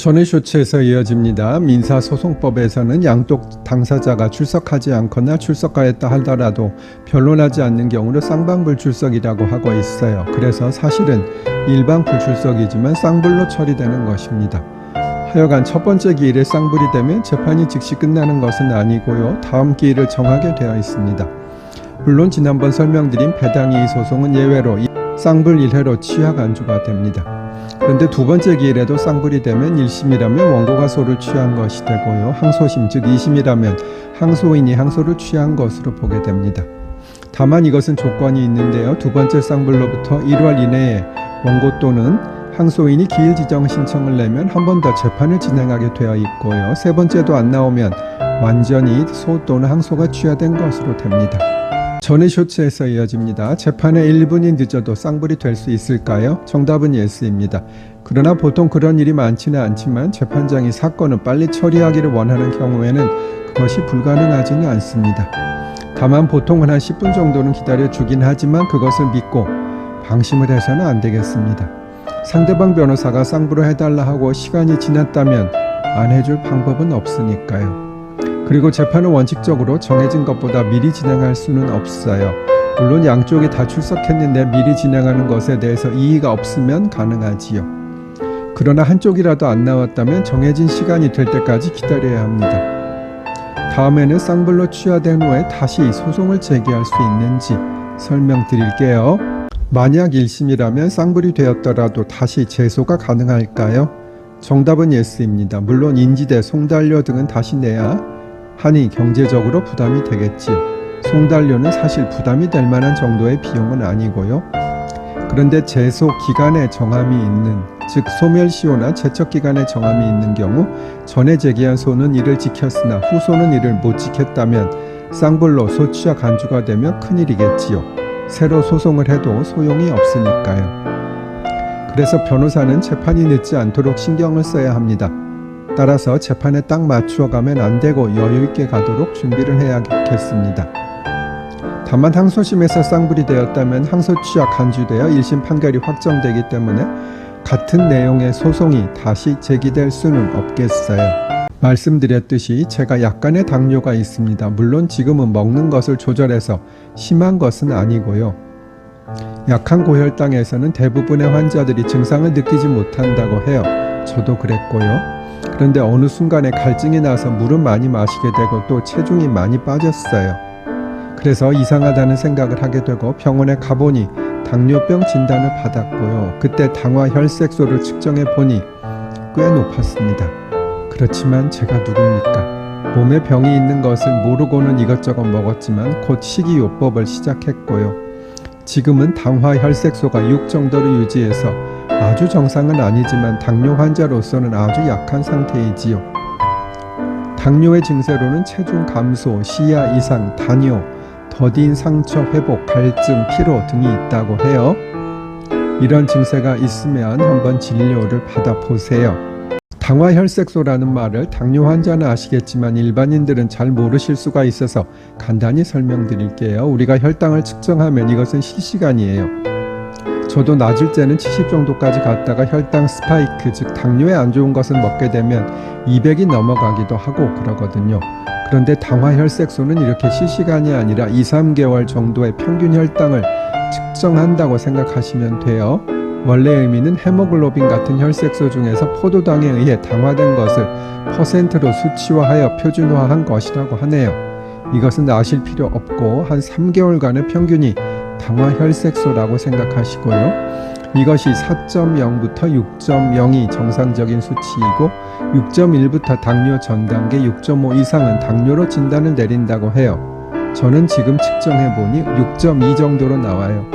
전의 쇼츠에서 이어집니다. 민사소송법에서는 양쪽 당사자가 출석하지 않거나 출석하였다 하더라도 변론하지 않는 경우를 쌍방불출석이라고 하고 있어요. 그래서 사실은 일반 불출석이지만 쌍불로 처리되는 것입니다. 하여간 첫 번째 기일에 쌍불이 되면 재판이 즉시 끝나는 것은 아니고요. 다음 기일을 정하게 되어 있습니다. 물론 지난번 설명드린 배당이의 소송은 예외로 쌍불 1회로 취하 간주가 됩니다. 그런데 두 번째 기일에도 쌍불이 되면 1심이라면 원고가 소를 취한 것이 되고요. 항소심 즉 2심이라면 항소인이 항소를 취한 것으로 보게 됩니다. 다만 이것은 조건이 있는데요. 두 번째 쌍불로부터 1월 이내에 원고 또는 항소인이 기일 지정 신청을 내면 한 번 더 재판을 진행하게 되어 있고요. 세 번째도 안 나오면 완전히 소 또는 항소가 취하된 것으로 됩니다. 전의 쇼츠에서 이어집니다. 재판에 1분이 늦어도 쌍불이 될 수 있을까요? 정답은 예스입니다. 그러나 보통 그런 일이 많지는 않지만 재판장이 사건을 빨리 처리하기를 원하는 경우에는 그것이 불가능하지는 않습니다. 다만 보통은 한 10분 정도는 기다려주긴 하지만 그것을 믿고 방심을 해서는 안 되겠습니다. 상대방 변호사가 쌍불을 해달라 하고 시간이 지났다면 안 해줄 방법은 없으니까요. 그리고 재판은 원칙적으로 정해진 것보다 미리 진행할 수는 없어요. 물론 양쪽이 다 출석했는데 미리 진행하는 것에 대해서 이의가 없으면 가능하지요. 그러나 한쪽이라도 안 나왔다면 정해진 시간이 될 때까지 기다려야 합니다. 다음에는 쌍불로 취하된 후에 다시 소송을 제기할 수 있는지 설명드릴게요. 만약 1심이라면 쌍불이 되었더라도 다시 재소가 가능할까요? 정답은 예스입니다. 물론 인지대, 송달료 등은 다시 내야 하니 경제적으로 부담이 되겠지요. 송달료는 사실 부담이 될 만한 정도의 비용은 아니고요. 그런데 재소 기간에 정함이 있는, 즉 소멸시효나 제척기간에 정함이 있는 경우 전에 제기한 소는 이를 지켰으나 후소는 이를 못 지켰다면 쌍불로 소취와 간주가 되면 큰일이겠지요. 새로 소송을 해도 소용이 없으니까요. 그래서 변호사는 재판이 늦지 않도록 신경을 써야 합니다. 따라서 재판에 딱 맞추어 가면 안 되고 여유 있게 가도록 준비를 해야겠습니다. 다만 항소심에서 쌍불이 되었다면 항소 취하 간주되어 1심 판결이 확정되기 때문에 같은 내용의 소송이 다시 제기될 수는 없겠어요. 말씀드렸듯이 제가 약간의 당뇨가 있습니다. 물론 지금은 먹는 것을 조절해서 심한 것은 아니고요. 약한 고혈당에서는 대부분의 환자들이 증상을 느끼지 못한다고 해요. 저도 그랬고요. 그런데 어느 순간에 갈증이 나서 물을 많이 마시게 되고 또 체중이 많이 빠졌어요. 그래서 이상하다는 생각을 하게 되고 병원에 가보니 당뇨병 진단을 받았고요. 그때 당화혈색소를 측정해 보니 꽤 높았습니다. 그렇지만 제가 누굽니까? 몸에 병이 있는 것을 모르고는 이것저것 먹었지만 곧 식이요법을 시작했고요. 지금은 당화혈색소가 6 정도를 유지해서 아주 정상은 아니지만 당뇨 환자로서는 아주 약한 상태이지요. 당뇨의 증세로는 체중 감소, 시야 이상, 단요, 더딘 상처 회복, 갈증, 피로 등이 있다고 해요. 이런 증세가 있으면 한번 진료를 받아보세요. 당화혈색소라는 말을 당뇨 환자는 아시겠지만 일반인들은 잘 모르실 수가 있어서 간단히 설명드릴게요. 우리가 혈당을 측정하면 이것은 실시간이에요. 저도 낮을 때는 70 정도까지 갔다가 혈당 스파이크, 즉 당뇨에 안 좋은 것을 먹게 되면 200이 넘어가기도 하고 그러거든요. 그런데 당화혈색소는 이렇게 실시간이 아니라 2-3개월 정도의 평균 혈당을 측정한다고 생각하시면 돼요. 원래 의미는 헤모글로빈 같은 혈색소 중에서 포도당에 의해 당화된 것을 퍼센트로 수치화하여 표준화한 것이라고 하네요. 이것은 아실 필요 없고 한 3개월간의 평균이 당화혈색소라고 생각하시고요. 이것이 4.0부터 6.0이 정상적인 수치이고 6.1부터 당뇨 전 단계, 6.5 이상은 당뇨로 진단을 내린다고 해요. 저는 지금 측정해보니 6.2 정도로 나와요.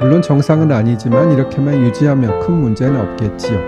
물론 정상은 아니지만 이렇게만 유지하면 큰 문제는 없겠지요.